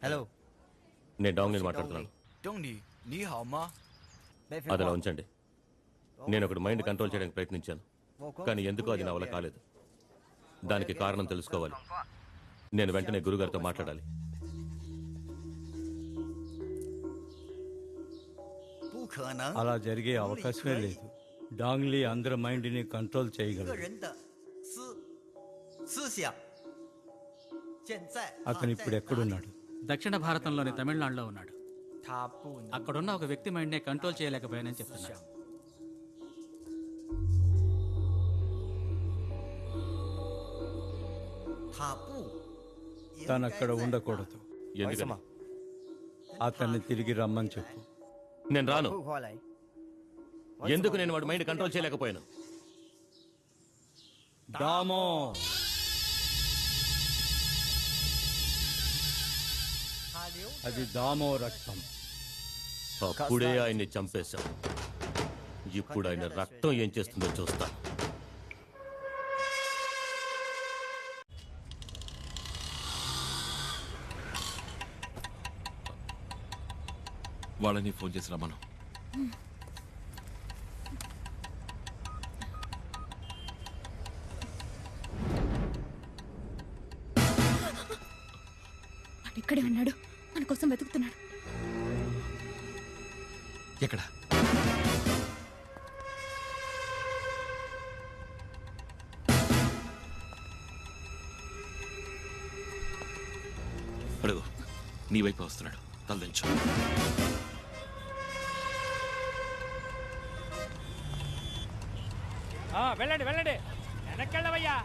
Hello నేను డాంగ్ని మాట్లాడుతున్నాను. 东尼，你好吗？ అది అలా ఉంచండి. నేను ఒకటి మైండ్ కంట్రోల్ చేయడానికి ప్రయత్నించాను, కానీ ఎందుకో అది నా వల్ల కాలేదు. దానికి కారణం తెలుసుకోవాలి. నేను వెంటనే గురుగారితో మాట్లాడాలి. 不可能， అలా జరిగే అవకాశమే లేదు. డాంగ్లీ అందరి మైండ్ని కంట్రోల్ 个 చేయగలడు. 人的思想。现在 అతను ఇప్పుడు ఎక్కడున్నాడు? దక్షిణ భారతంలోని తమిళనాడులో ఉన్నాడు. 他不能 అక్కడున్న ఒక వ్యక్తి మైండ్నే కంట్రోల్ చేయలేకపోయానని చెప్తున్నాడు. 他不 తను అక్కడ ఉండకూడదు. ఎందుకని? అతన్ని తిరిగి రమ్మని చెప్పు. నేను రాను. ఎందుకు నేను వాడి మైండ్ కంట్రోల్ చేయలేకపోయాను? దామో అది దామో రక్తం. అప్పుడే ఆయన్ని చంపేశాం. ఇప్పుడు ఆయన రక్తం ఏం చేస్తుందో చూస్తాను. వాళ్ళని ఫోన్ చేసి రమ్మను. ఇక్కడే ఉన్నాడు, మన కోసం వెతుకుతున్నాడు. ఎక్కడ? అడుగు, నీ వైపు వస్తున్నాడు. తలదించు. వెళ్ళండి వెళ్ళండి, వెనక్కెళ్ళవయ్యా.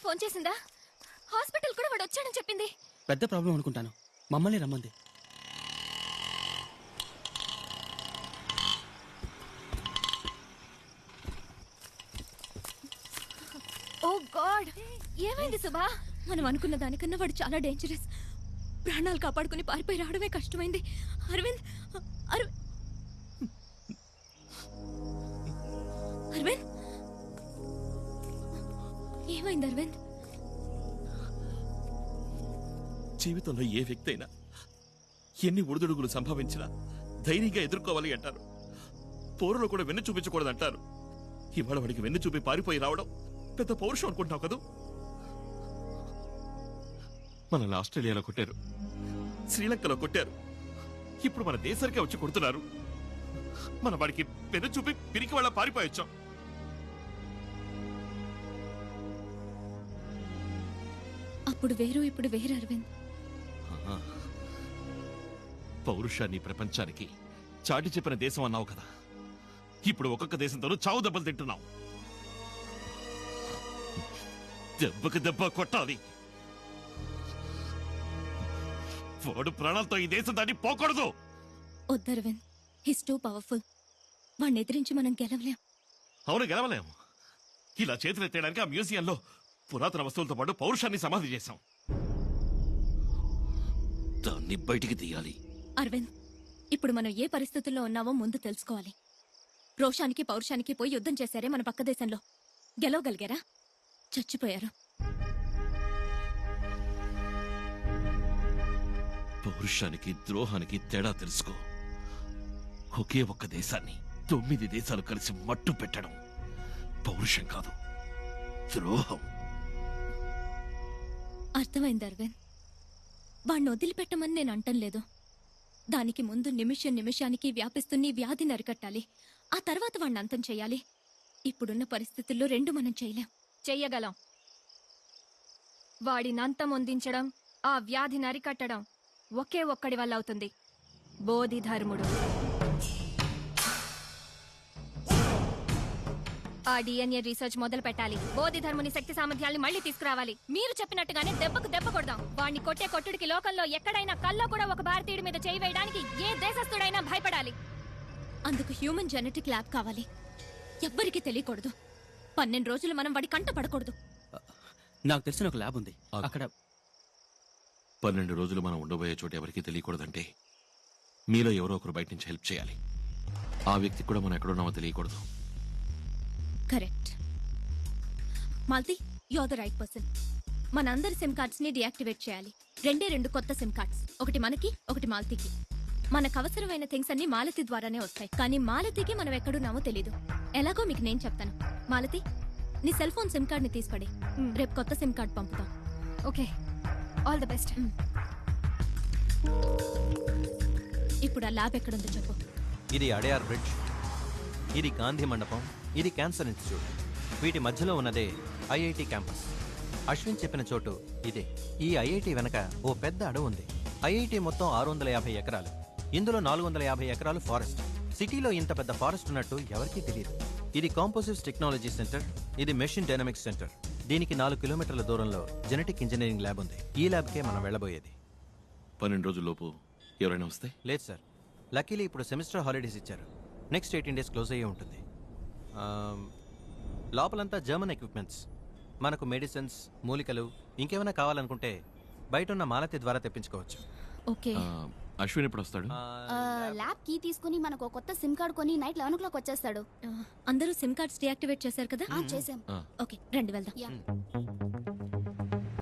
ఫోన్ చేసిందా? హాస్పిటల్ కూడా వాడు వచ్చాడని చెప్పింది. పెద్ద ప్రాబ్లం అనుకుంటాను. మమ్మల్ని రమ్మంది. ఓ గాడ్, ఏమైంది సుభా? మనం అనుకున్న దానికన్నా వాడు చాలా డేంజరస్. ప్రాణాలు కాపాడుకుని పారిపోయి రావడమే కష్టమైంది. అరవింద్, అరవింద్, ఏమైంది అరవింద్? జీవితంలో ఏ వ్యక్తి అయినా ఎన్ని ఒడిదుడుగులు సంభవించినా ధైర్యంగా ఎదుర్కోవాలి అంటారు. పోరులో కూడా వెన్ను చూపించకూడదంటారు. ఇవాళ వాడికి వెన్ను చూపి పారిపోయి రావడం పెద్ద పౌరుషం అనుకుంటున్నావు కదా. మనల్ని ఆస్ట్రేలియాలో కొట్టారు, శ్రీలంకలో కొట్టారు, ఇప్పుడు మన దేశానికే వచ్చి కొడుతున్నారు. మన వాడికి వెన్ను చూపి పిరికి వాళ్ళ పారిపోయొచ్చాం. అప్పుడు వేరు, ఇప్పుడు వేరు అరవింద్. పౌరుషాన్ని ప్రపంచానికి చాటి చెప్పిన దేశం అన్నావు కదా. ఇప్పుడు ఒక్కొక్క దేశంతోనూ చావు దెబ్బలు తింటున్నావు. దెబ్బకి దెబ్బ కొట్టాలి. వాడు ప్రాణాలతో ఈ దేశం దాన్ని పోకూడదు. వద్దు అరవింద్, హిస్ టూ పవర్ఫుల్. వాడిని ఎదిరించి మనం గెలవలేం. అవును, గెలవలేము. ఇలా చేతులెత్తేయడానికి ఆ మ్యూజియంలో పురాతన వస్తువులతో పాటు పౌరుషాన్ని సమాధి చేశాం. దాన్ని బయటికి తీయాలి. అరవింద్, ఇప్పుడు మనం ఏ పరిస్థితుల్లో ఉన్నామో ముందు తెలుసుకోవాలి. రోషానికి పౌరుషానికి పోయి యుద్ధం చేశారే మన పక్క దేశంలో. గెలవగలిగారా? చచ్చిపోయారు. పౌరుషానికి ద్రోహానికి తేడా తెలుసుకో. ఒకే ఒక్క దేశాన్ని 9 దేశాలు కలిసి మట్టు పెట్టడం పౌరుషం కాదు, ద్రోహం. అర్థమైంది అరవింద్. వాణ్ణి వదిలిపెట్టమని నేను అంటం లేదు. దానికి ముందు నిమిషానికి వ్యాపిస్తున్న వ్యాధిని అరికట్టాలి. ఆ తర్వాత వాణ్ణి అంతం చేయాలి. ఇప్పుడున్న పరిస్థితుల్లో రెండు మనం చేయలేం. చెయ్యగలం. వాడిని అంతం అందించడం, ఆ వ్యాధిని అరికట్టడం ఒకే ఒక్కడి వల్ల అవుతుంది. బోధిధర్ముడు. ఆ డిఎన్ఏ రీసెర్చ్ మొదలు పెట్టాలి. బోధిధర్ముని శక్తి సామర్థ్యాన్ని మళ్ళీ తీసుకురావాలి. మీరు చెప్పినట్టుగానే దెబ్బకు దెబ్బ కొడదాం. వాడిని కొట్టే కొట్టుడికి లోకంలో ఎక్కడైనా కల్లో కూడా ఒక భారతీయుడి మీద చేయి వేయడానికి ఏ దేశస్థుడైనా భయపడాలి. అందుకు హ్యూమన్ జెనెటిక్ ల్యాబ్ కావాలి. ఎవ్వరికీ తెలియకూడదు. 12 రోజులు మనం వాడి కంట పడకూడదు. నాకు తెలిసిన ఒక ల్యాబ్ ఉంది. అక్కడ 12 రోజులు మనం ఉండబోయే చోటు ఎవరికీ తెలియకూడదంటే మీలో ఎవరో ఒకరు బయట నుంచి హెల్ప్ చేయాలి. ఆ వ్యక్తికి కూడా మనం ఎక్కడున్నామో తెలియకూడదు. Correct. Malti, you are the right person. మనందరి సిమ్ కార్డ్స్ ని డియాక్టివేట్ చేయాలి. 2 కొత్త సిమ్ కార్డ్స్, ఒకటి మనకి, ఒకటి మాలతికి. మనకు అవసరమైన థింగ్స్ అన్ని మాలతి ద్వారానే వస్తాయి. కానీ మాలతికి మనం ఎక్కడున్నామో తెలీదు. ఎలాగో మీకు నేను చెప్తాను. మాలతి, నీ సెల్ ఫోన్ సిమ్ కార్డ్ ని తీసుకోండి. రేపు కొత్త సిమ్ కార్డ్ పంపుతాం. Okay, all the best. ఇప్పుడు ఆ ల్యాబ్ ఎక్కడుందో చెప్పు. ఇది అడయార్ బ్రిడ్జ్, ఇది గాంధీ మండపం, ఇది క్యాన్సర్ ఇన్స్టిట్యూట్. వీటి మధ్యలో ఉన్నదే ఐఐటి క్యాంపస్. అశ్విన్ చెప్పిన చోటు ఇదే. ఈ ఐఐటి వెనక ఓ పెద్ద అడవి ఉంది. ఐఐటి మొత్తం 650 ఎకరాలు. ఇందులో 450 ఎకరాలు ఫారెస్ట్. సిటీలో ఇంత పెద్ద ఫారెస్ట్ ఉన్నట్టు ఎవరికీ తెలియదు. ఇది కాంపోజిట్స్ టెక్నాలజీ సెంటర్, ఇది మెషిన్ డైనమిక్స్ సెంటర్. దీనికి 4 కిలోమీటర్ల దూరంలో జెనెటిక్ ఇంజనీరింగ్ ల్యాబ్ ఉంది. ఈ ల్యాబ్కే మనం వెళ్ళబోయేది. 12 రోజుల్లోపు ఎవరైనా వస్తే? లేదు సార్, లక్కీలీ ఇప్పుడు సెమిస్టర్ హాలిడేస్ ఇచ్చారు. నెక్స్ట్ 18 డేస్ క్లోజ్ అయ్యే ఉంటుంది. లోపలంతా జర్మన్ ఎక్విప్మెంట్స్. మనకు మెడిసిన్స్, మూలికలు ఇంకేమైనా కావాలనుకుంటే బయట ఉన్న మాలతి ద్వారా తెప్పించుకోవచ్చు. ఓకే. అశ్విన్ ఎప్పుడు వస్తాడు? ల్యాబ్ కీ తీసుకుని మనకు కొత్త సిమ్ కార్డ్ కొని నైట్ 11 o'clock వచ్చేస్తాడు. అందరూ సిమ్ కార్డ్స్ డియాక్టివేట్ చేశారు కదా? చేశాం. ఓకే, రండి వెళ్దాం.